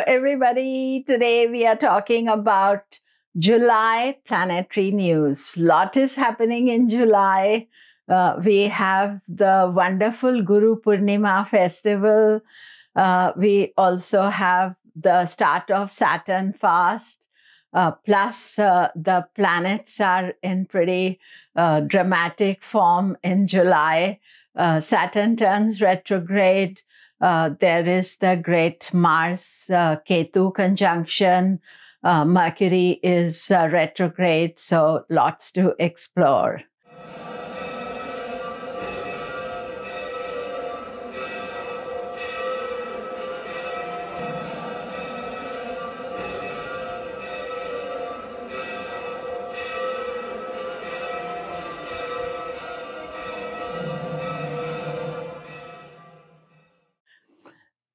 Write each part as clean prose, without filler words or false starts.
everybody. Today we are talking about July planetary news. Lot is happening in July. We have the wonderful Guru Purnima festival. We also have the start of Saturn Fast. Plus, the planets are in pretty dramatic form in July. Saturn turns retrograde. There is the great Mars Ketu conjunction. Mercury is retrograde, so lots to explore.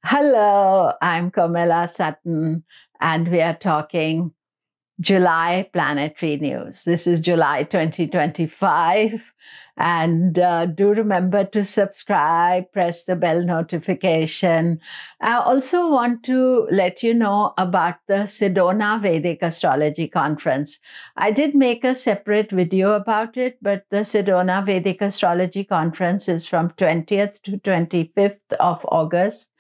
Hello, I'm Komilla Sutton, and we are talking July planetary news. This is July 2025, and do remember to subscribe, press the bell notification. I also want to let you know about the Sedona Vedic Astrology Conference. I did make a separate video about it, but the Sedona Vedic Astrology Conference is from 20th to 25th of August,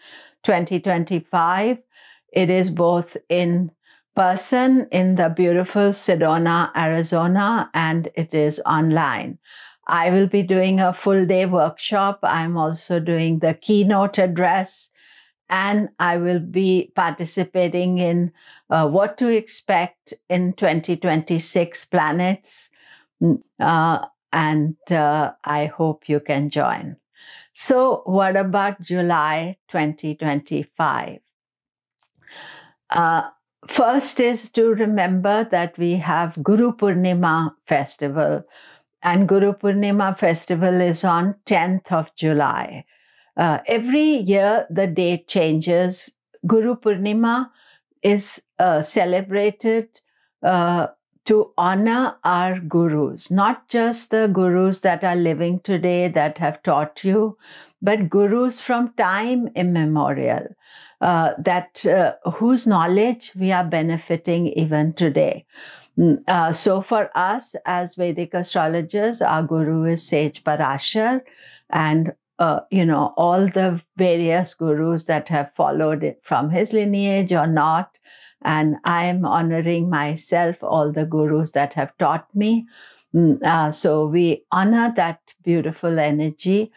2025. It is both in person in the beautiful Sedona, Arizona, and it is online. I will be doing a full day workshop. I'm also doing the keynote address, and I will be participating in what to expect in 2026 planets. And I hope you can join. So what about July 2025? First is to remember that we have Guru Purnima festival, and Guru Purnima festival is on 10th of July. Every year the date changes. Guru Purnima is celebrated to honor our gurus, not just the gurus that are living today that have taught you, but gurus from time immemorial, whose knowledge we are benefiting even today. So for us as Vedic astrologers, our guru is Sage Parashar, and all the various gurus that have followed it from his lineage or not. And I am honoring myself, all the gurus that have taught me. So we honor that beautiful energy.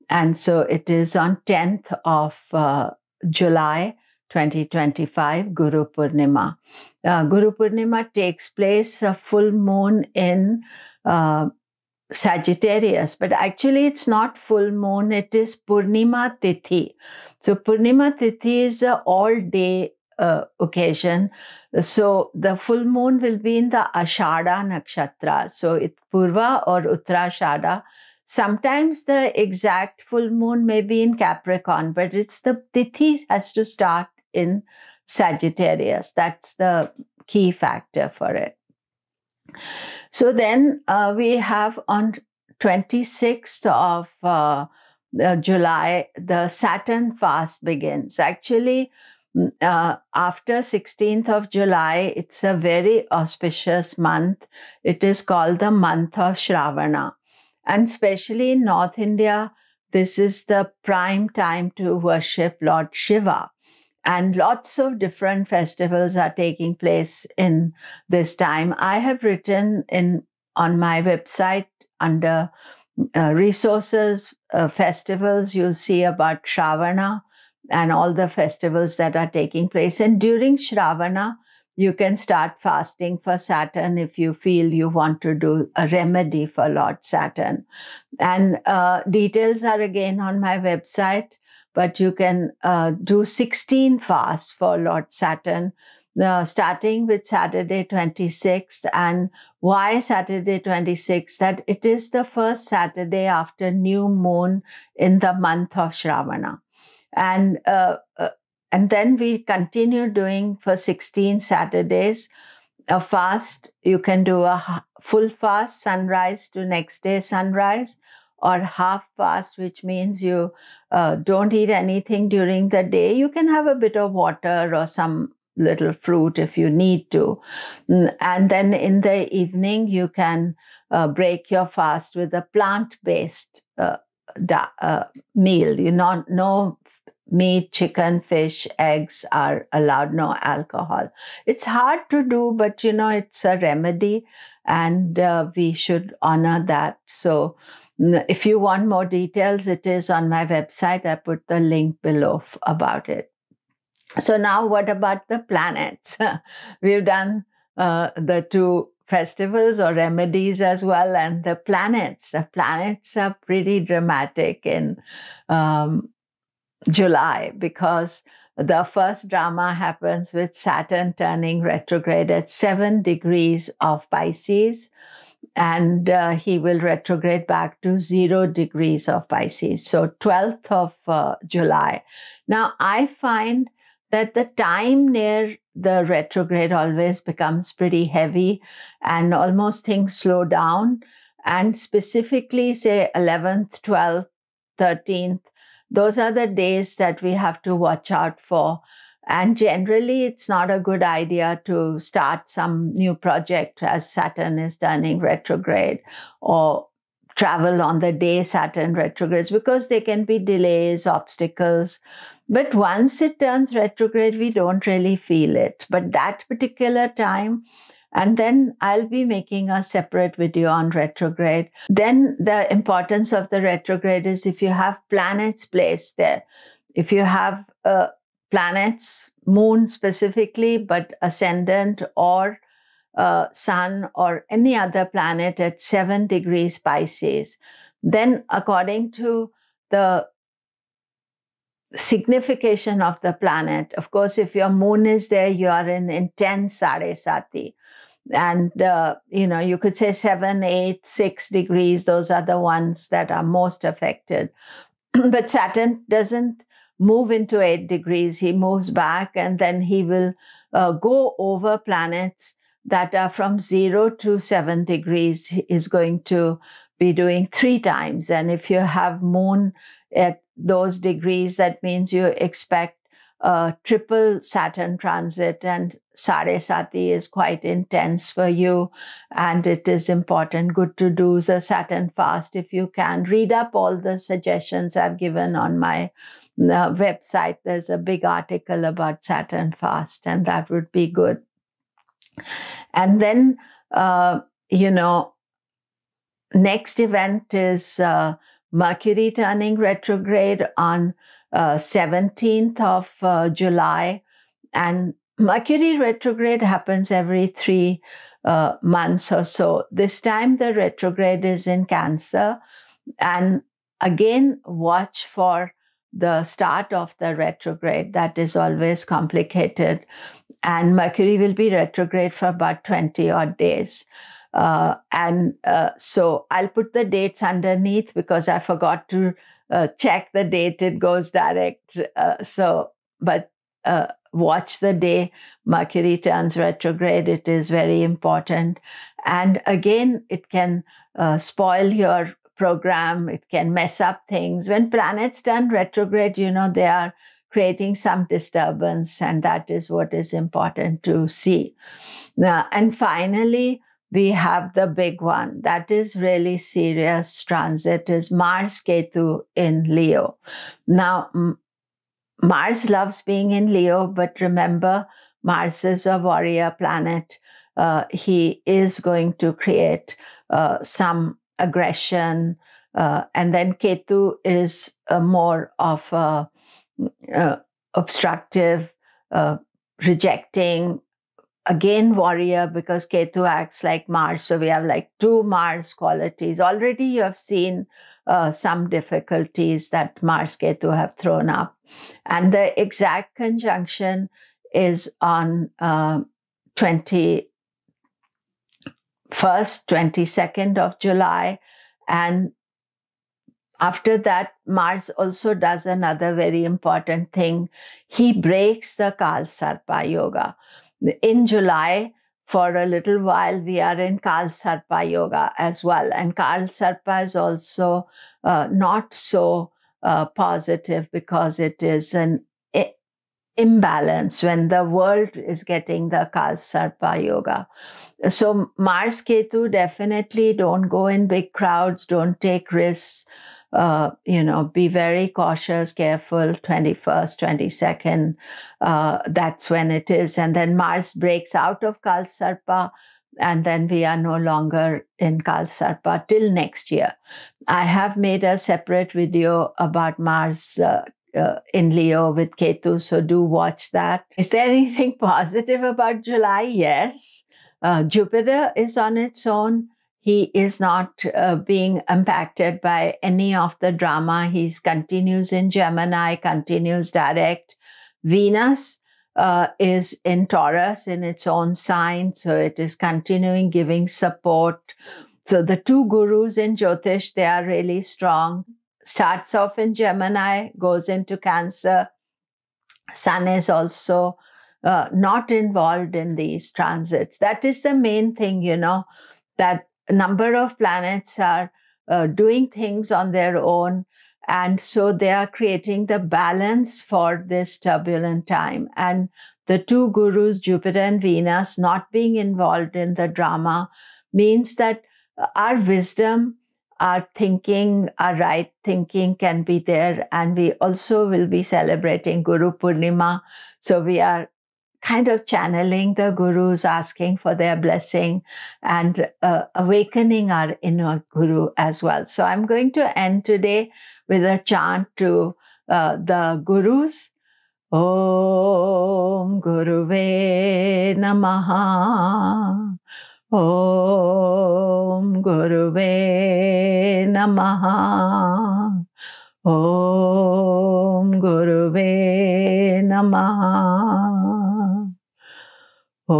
And so it is on 10th of July 2025, Guru Purnima. Guru Purnima takes place a full moon in Sagittarius, but actually it's not full moon, it is Purnima Tithi. So Purnima Tithi is an all-day occasion. So the full moon will be in the Ashada Nakshatra. So it's Purva or Uttarashada. Sometimes the exact full moon may be in Capricorn, but it's the Tithi has to start in Sagittarius. That's the key factor for it. So then we have on 26th of July, the Saturn Fast begins. Actually, after 16th of July, it's a very auspicious month. It is called the month of Shravana. And especially in North India, this is the prime time to worship Lord Shiva. And lots of different festivals are taking place in this time. I have written on my website under resources, festivals, you'll see about Shravana and all the festivals that are taking place. And during Shravana, you can start fasting for Saturn if you feel you want to do a remedy for Lord Saturn. And details are again on my website, but you can do 16 fasts for Lord Saturn, starting with Saturday 26th. And why Saturday 26th? That it is the first Saturday after new moon in the month of Shravana. And then we continue doing for 16 Saturdays a fast. You can do a full fast, sunrise to next day sunrise, or half fast, which means you don't eat anything during the day. You can have a bit of water or some little fruit if you need to. And then in the evening, you can break your fast with a plant-based meal. No meat, chicken, fish, eggs are allowed, no alcohol. It's hard to do, but it's a remedy, and we should honor that. So if you want more details, it is on my website. I put the link below about it. So now what about the planets? We've done the two festivals or remedies as well, and the planets. The planets are pretty dramatic in July, because the first drama happens with Saturn turning retrograde at 7 degrees of Pisces, and he will retrograde back to 0 degrees of Pisces. So 12th of July. Now, I find that the time near the retrograde always becomes pretty heavy, and almost things slow down. And specifically, say 11th, 12th, 13th, those are the days that we have to watch out for. And generally, it's not a good idea to start some new project as Saturn is turning retrograde, or travel on the day Saturn retrogrades, because there can be delays, obstacles. But once it turns retrograde, we don't really feel it. But that particular time, and then I'll be making a separate video on retrograde. Then the importance of the retrograde is if you have planets placed there. If you have planets, moon specifically, but ascendant or sun or any other planet at 7 degrees Pisces, then according to the signification of the planet, of course, if your moon is there, you are in intense Sati. And, you could say 7, 8, 6 degrees, those are the ones that are most affected. But Saturn doesn't move into 8 degrees. He moves back, and then he will go over planets that are from 0 to 7 degrees. He is going to be doing 3 times. And if you have moon at those degrees, that means you expect a triple Saturn transit, and Sati is quite intense for you, and it is important, good to do the Saturn fast if you can. Read up all the suggestions I've given on my website. There's a big article about Saturn fast, and that would be good. And then, next event is Mercury turning retrograde on 17th of July. And Mercury retrograde happens every 3 months or so. This time the retrograde is in Cancer. And again, watch for the start of the retrograde. That is always complicated. And Mercury will be retrograde for about 20 odd days. So I'll put the dates underneath because I forgot to check the date. It goes direct. But watch the day Mercury turns retrograde. It is very important. And again, it can spoil your program. It can mess up things. When planets turn retrograde, they are creating some disturbance, and that is what is important to see. Now, and finally, we have the big one that is really serious transit is Mars Ketu in Leo. Now, Mars loves being in Leo, but remember, Mars is a warrior planet. He is going to create some aggression. And then Ketu is more of a obstructive, rejecting, again warrior, because Ketu acts like Mars. So we have like 2 Mars qualities. Already you have seen some difficulties that Mars Ketu have thrown up. And the exact conjunction is on 21st, 22nd of July. And after that, Mars also does another very important thing. He breaks the Kal Sarpa yoga. In July, for a little while, we are in Kal Sarpa yoga as well. And Kal Sarpa is also not so positive, because it is an imbalance when the world is getting the Kal Sarpa yoga. So Mars Ketu, definitely don't go in big crowds, don't take risks. Be very cautious, careful. 21st, 22nd, that's when it is. And then Mars breaks out of Kal Sarpa, and then we are no longer in Kal Sarpa till next year. I have made a separate video about Mars in Leo with Ketu, so do watch that. Is there anything positive about July? Yes. Jupiter is on its own. He is not being impacted by any of the drama. He continues in Gemini, continues direct. Venus is in Taurus in its own sign, so it is continuing giving support. So the two gurus in Jyotish, they are really strong. Starts off in Gemini, goes into Cancer. Sun is also not involved in these transits. That is the main thing, that a number of planets are doing things on their own. And so they are creating the balance for this turbulent time. And the two gurus, Jupiter and Venus, not being involved in the drama means that our wisdom, our thinking, our right thinking can be there. And we also will be celebrating Guru Purnima. So we are kind of channeling the gurus, asking for their blessing, and awakening our inner guru as well. So I'm going to end today with a chant to the gurus. Om Guruve Namaha. Om Guruve Namaha. Om Guruve Namaha. Om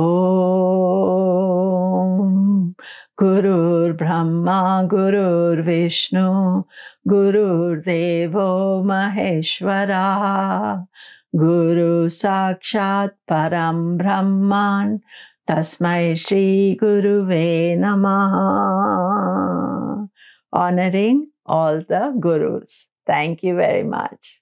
Gurur Brahma Gurur Vishnu Gurur Devo Maheshwara Guru Sakshat Param Brahman Tasmai Shri Guruve Namaha. Honoring all the gurus. Thank you very much.